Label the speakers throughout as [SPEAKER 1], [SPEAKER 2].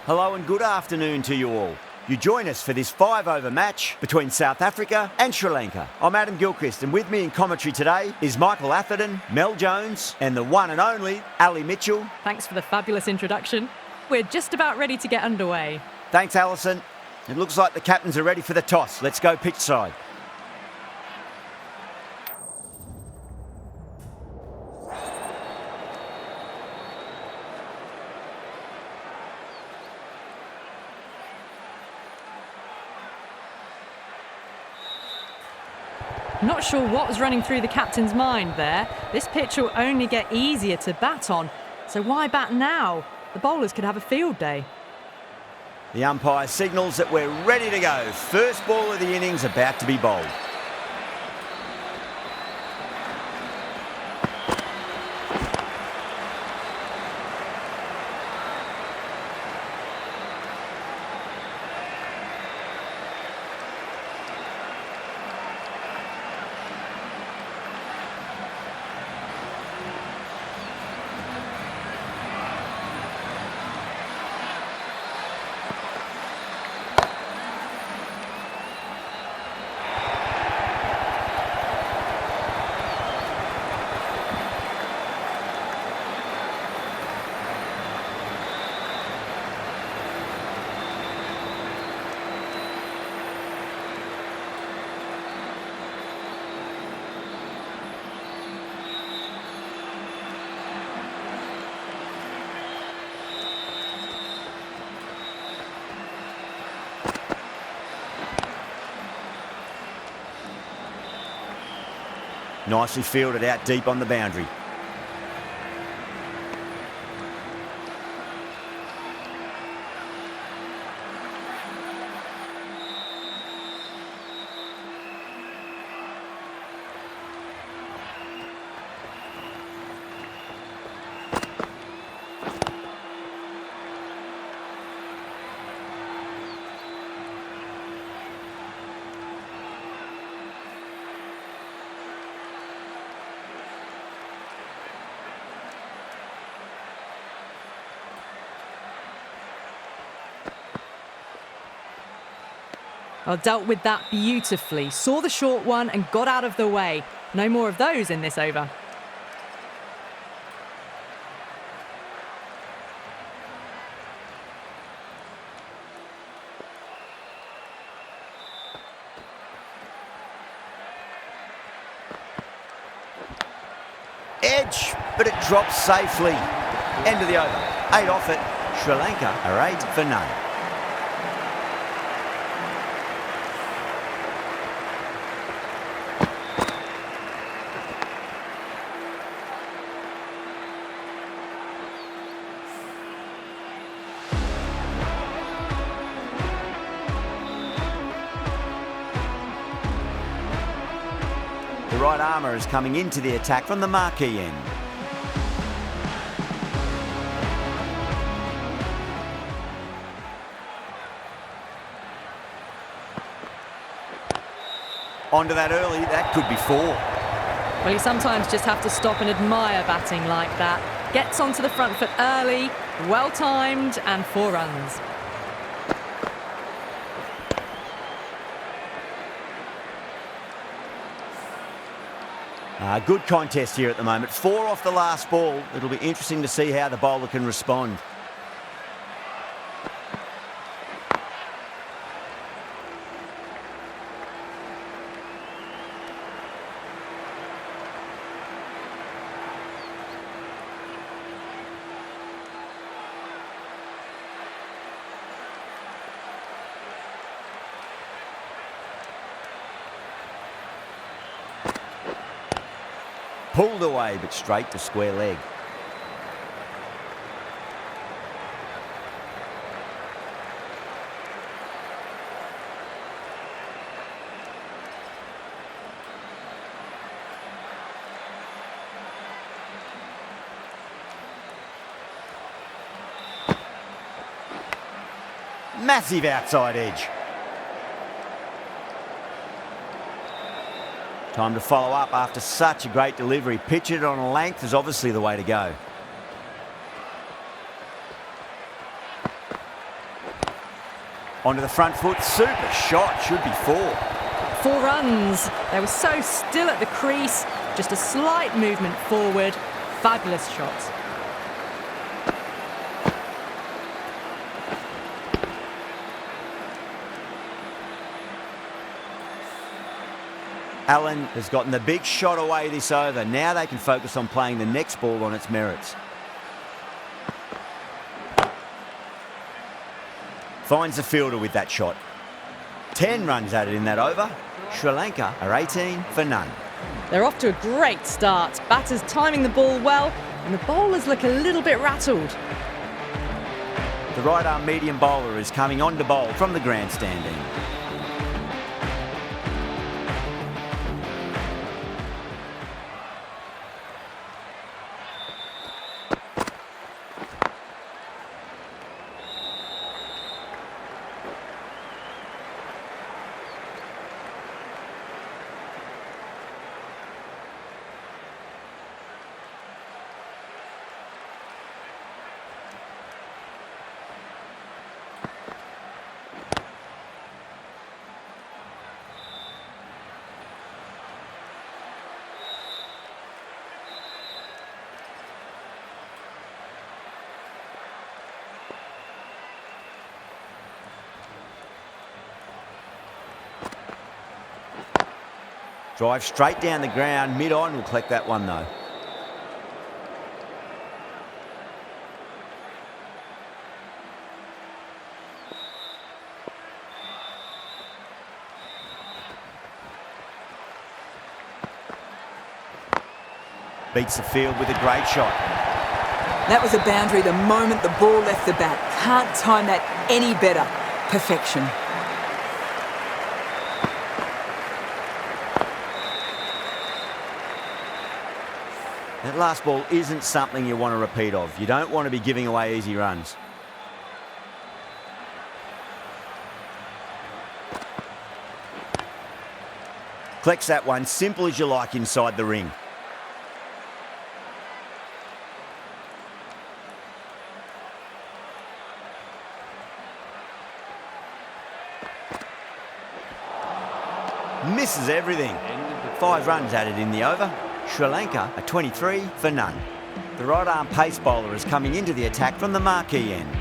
[SPEAKER 1] Hello and good afternoon to you all. You join us for this 5-over match between South Africa and Sri Lanka. I'm Adam Gilchrist, and with me in commentary today is Michael Atherton, Mel Jones and the one and only Ali Mitchell.
[SPEAKER 2] Thanks for the fabulous introduction. We're just about ready to get underway.
[SPEAKER 1] Thanks, Alison. It looks like the captains are ready for the toss. Let's go pitch side.
[SPEAKER 2] Not sure what was running through the captain's mind there. This pitch will only get easier to bat on. So why bat now? The bowlers could have a field day.
[SPEAKER 1] The umpire signals that we're ready to go. First ball of the innings about to be bowled. Nicely fielded out deep on the boundary.
[SPEAKER 2] Well, dealt with that beautifully. Saw the short one and got out of the way. No more of those in this over.
[SPEAKER 1] Edge, but it drops safely. End of the over. 8 off it. Sri Lanka are 8 for none. The right armour is coming into the attack from the marquee end. Onto that early, that could be 4.
[SPEAKER 2] Well, you sometimes just have to stop and admire batting like that. Gets onto the front foot early, well timed, and 4 runs.
[SPEAKER 1] Good contest here at the moment. 4 off the last ball. It'll be interesting to see how the bowler can respond. Pulled away, but straight to square leg. Massive outside edge. Time to follow up after such a great delivery. Pitch it on a length is obviously the way to go. Onto the front foot, super shot, should be 4.
[SPEAKER 2] 4 runs. They were so still at the crease, just a slight movement forward. Fabulous shot.
[SPEAKER 1] Allen has gotten the big shot away this over. Now they can focus on playing the next ball on its merits. Finds the fielder with that shot. 10 runs added in that over. Sri Lanka are 18 for none.
[SPEAKER 2] They're off to a great start. Batters timing the ball well, and the bowlers look a little bit rattled.
[SPEAKER 1] The right-arm medium bowler is coming on to bowl from the grandstand end. Drive straight down the ground, mid-on, will collect that one though. Beats the field with a great shot.
[SPEAKER 3] That was a boundary the moment the ball left the bat. Can't time that any better. Perfection.
[SPEAKER 1] That last ball isn't something you want to repeat of. You don't want to be giving away easy runs. Collects that one, simple as you like inside the ring. Misses everything. 5 runs added in the over. Sri Lanka are 23 for none. The right-arm pace bowler is coming into the attack from the marquee end.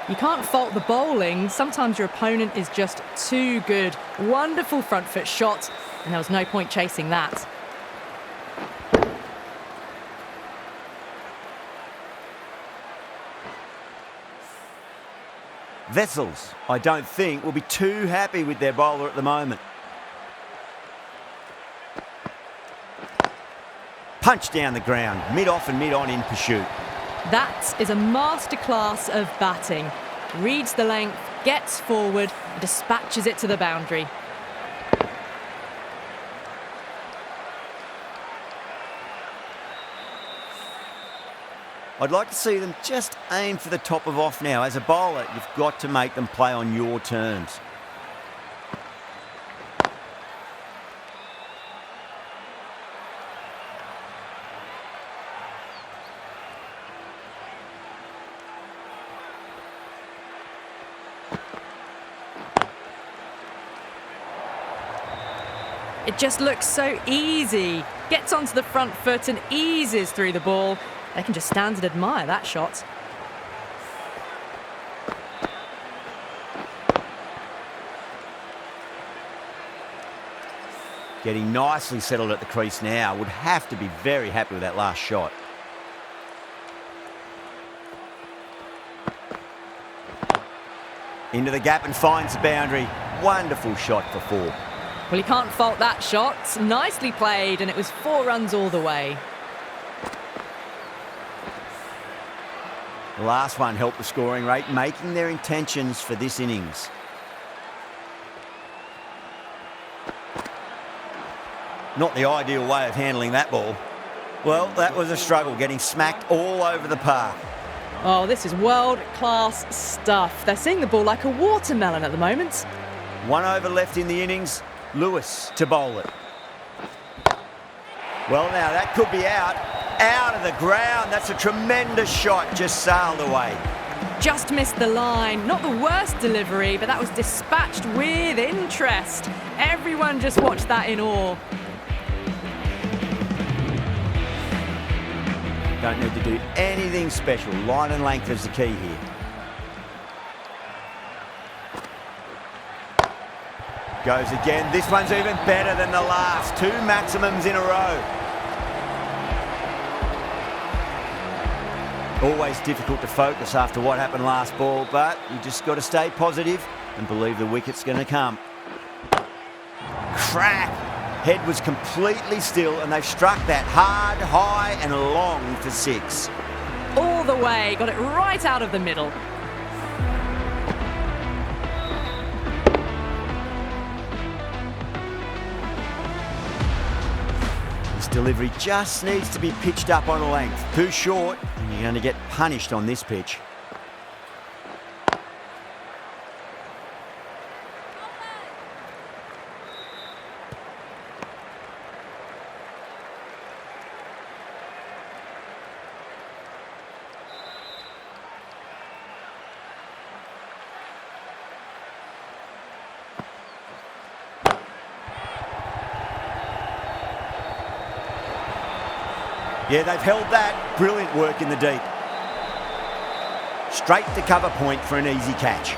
[SPEAKER 2] You can't fault the bowling. Sometimes your opponent is just too good. Wonderful front foot shot, and there was no point chasing that.
[SPEAKER 1] Vessels, I don't think, will be too happy with their bowler at the moment. Punch down the ground, mid-off and mid-on in pursuit.
[SPEAKER 2] That is a masterclass of batting. Reads the length, gets forward, and dispatches it to the boundary.
[SPEAKER 1] I'd like to see them just aim for the top of off now. As a bowler, you've got to make them play on your terms.
[SPEAKER 2] It just looks so easy. Gets onto the front foot and eases through the ball. They can just stand and admire that shot.
[SPEAKER 1] Getting nicely settled at the crease now. Would have to be very happy with that last shot. Into the gap and finds the boundary. Wonderful shot for 4.
[SPEAKER 2] Well, you can't fault that shot. Nicely played, and it was 4 runs all the way.
[SPEAKER 1] The last one helped the scoring rate, making their intentions for this innings. Not the ideal way of handling that ball. Well, that was a struggle, getting smacked all over the park.
[SPEAKER 2] Oh, this is world-class stuff. They're seeing the ball like a watermelon at the moment.
[SPEAKER 1] 1 over left in the innings. Lewis to bowl it. Well, now that could be out of the ground. That's a tremendous shot, just sailed away.
[SPEAKER 2] Just missed the line. Not the worst delivery, but that was dispatched with interest. Everyone just watched that in awe.
[SPEAKER 1] Don't need to do anything special. Line and length is the key here. Goes again. This one's even better than the last. 2 maximums in a row. Always difficult to focus after what happened last ball, but you just got to stay positive and believe the wicket's going to come. Crack! Head was completely still and they've struck that hard, high and long for 6.
[SPEAKER 2] All the way, got it right out of the middle.
[SPEAKER 1] This delivery just needs to be pitched up on a length. Too short and you're going to get punished on this pitch. Yeah, they've held that. Brilliant work in the deep. Straight to cover point for an easy catch.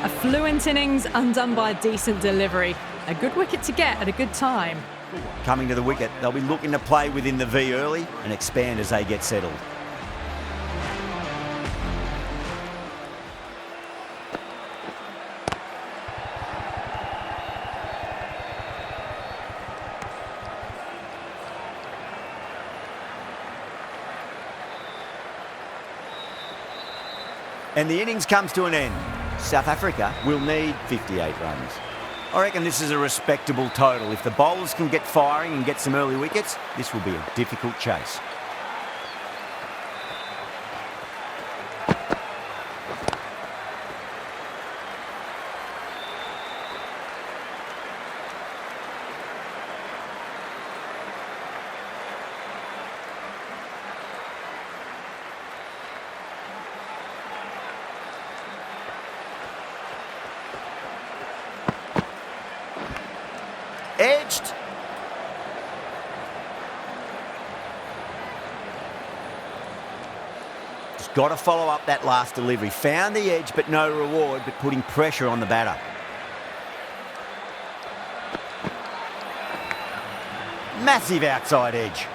[SPEAKER 2] A fluent innings undone by a decent delivery. A good wicket to get at a good time.
[SPEAKER 1] Coming to the wicket, they'll be looking to play within the V early and expand as they get settled. And the innings comes to an end. South Africa will need 58 runs. I reckon this is a respectable total. If the bowlers can get firing and get some early wickets, this will be a difficult chase. Edged. Just got to follow up that last delivery. Found the edge, but no reward, but putting pressure on the batter. Massive outside edge.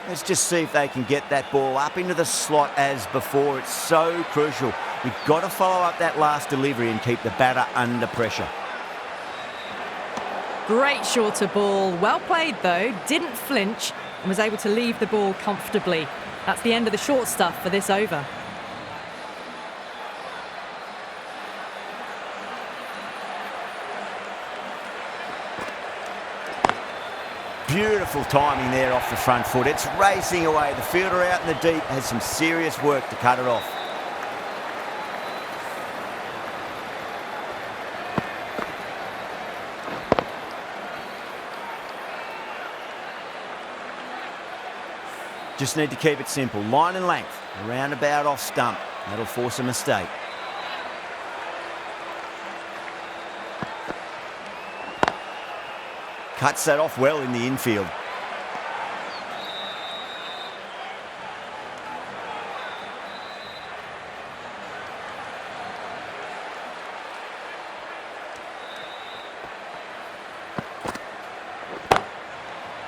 [SPEAKER 1] Let's just see if they can get that ball up into the slot as before. It's so crucial. We've got to follow up that last delivery and keep the batter under pressure.
[SPEAKER 2] Great shorter ball. Well played though. Didn't flinch and was able to leave the ball comfortably. That's the end of the short stuff for this over.
[SPEAKER 1] Beautiful timing there off the front foot. It's racing away. The fielder out in the deep has some serious work to cut it off. Just need to keep it simple. Line and length. A roundabout off stump. That'll force a mistake. Cuts that off well in the infield.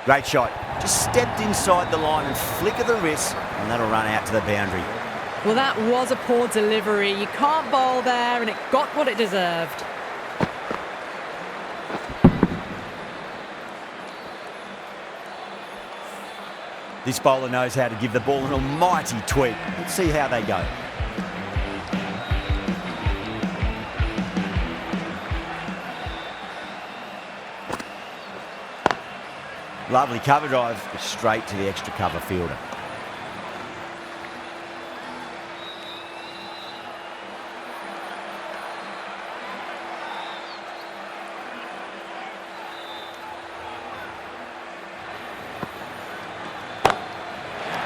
[SPEAKER 1] Great shot. Just stepped inside the line and flick of the wrist, and that'll run out to the boundary.
[SPEAKER 2] Well, that was a poor delivery. You can't bowl there, and it got what it deserved.
[SPEAKER 1] This bowler knows how to give the ball an almighty tweak. Let's see how they go. Lovely cover drive, straight to the extra cover fielder.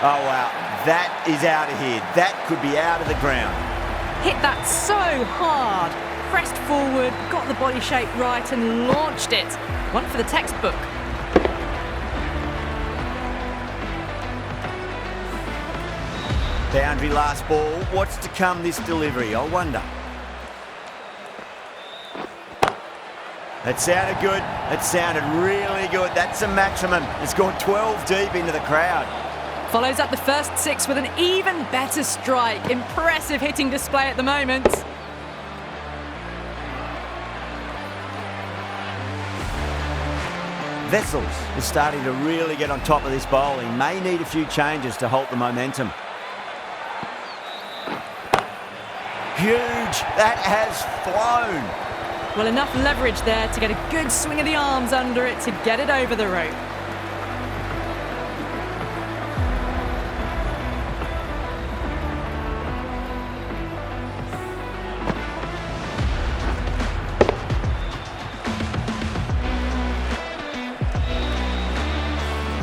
[SPEAKER 1] Oh wow, that is out of here. That could be out of the ground.
[SPEAKER 2] Hit that so hard. Pressed forward, got the body shape right and launched it. One for the textbook.
[SPEAKER 1] Boundary last ball. What's to come this delivery? I wonder. That sounded good. That sounded really good. That's a maximum. It's gone 12 deep into the crowd.
[SPEAKER 2] Follows up the first 6 with an even better strike. Impressive hitting display at the moment.
[SPEAKER 1] Vessels is starting to really get on top of this bowling. May need a few changes to halt the momentum. Huge. That has flown.
[SPEAKER 2] Well, enough leverage there to get a good swing of the arms under it to get it over the rope.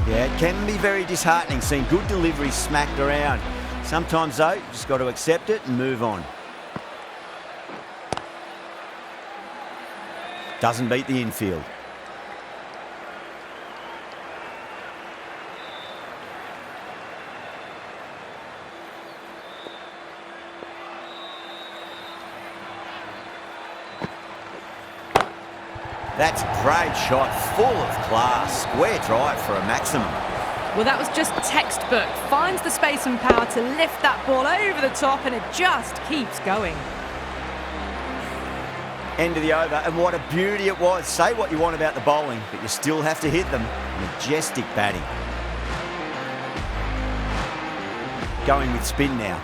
[SPEAKER 1] Yeah, it can be very disheartening seeing good deliveries smacked around. Sometimes, though, you just got to accept it and move on. Doesn't beat the infield. That's a great shot, full of class. Square drive for a maximum.
[SPEAKER 2] Well, that was just textbook. Finds the space and power to lift that ball over the top and it just keeps going.
[SPEAKER 1] End of the over, and what a beauty it was. Say what you want about the bowling, but you still have to hit them. Majestic batting. Going with spin now.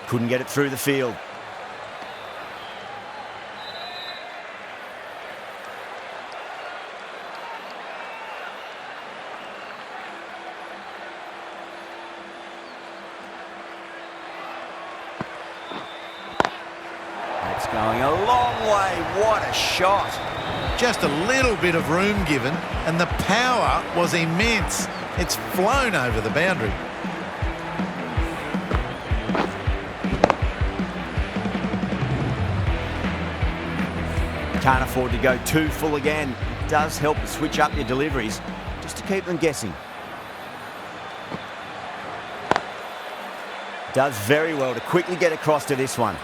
[SPEAKER 1] Couldn't get it through the field. That's going a long way. What a shot.
[SPEAKER 4] Just a little bit of room given, and the power was immense. It's flown over the boundary.
[SPEAKER 1] Can't afford to go too full again. It does help to switch up your deliveries, just to keep them guessing. Does very well to quickly get across to this one.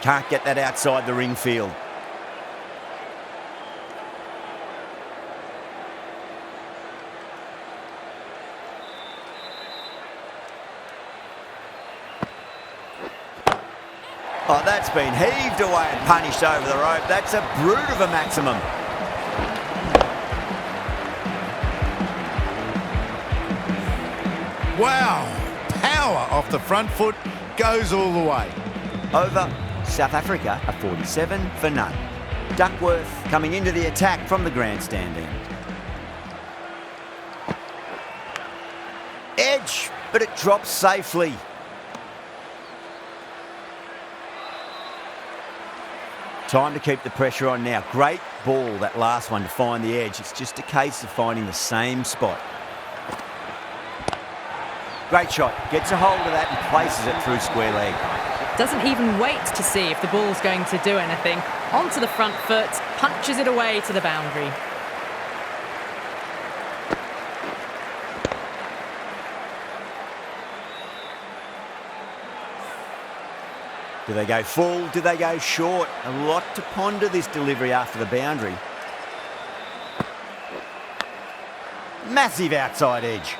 [SPEAKER 1] Can't get that outside the ring field. Oh, that's been heaved away and punished over the rope. That's a brute of a maximum.
[SPEAKER 4] Wow, power off the front foot, goes all the way.
[SPEAKER 1] Over. South Africa are 47 for none. Duckworth coming into the attack from the grandstand end. Edge, but it drops safely. Time to keep the pressure on now. Great ball, that last one, to find the edge. It's just a case of finding the same spot. Great shot. Gets a hold of that and places it through square leg.
[SPEAKER 2] Doesn't even wait to see if the ball's going to do anything. Onto the front foot, punches it away to the boundary.
[SPEAKER 1] Do they go full? Do they go short? A lot to ponder this delivery after the boundary. Massive outside edge.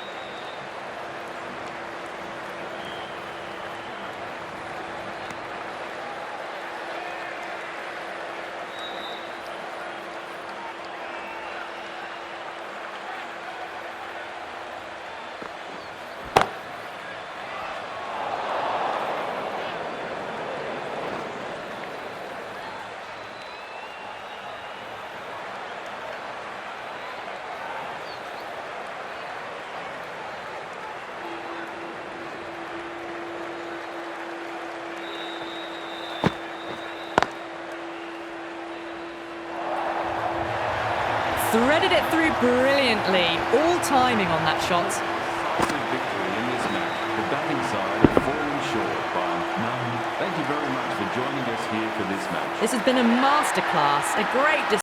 [SPEAKER 2] Threaded it through brilliantly. All timing on that shot.
[SPEAKER 5] Decisive victory in this match. The batting side have fallen short by none. Thank you very much for joining us here for this match.
[SPEAKER 2] This has been a masterclass, a great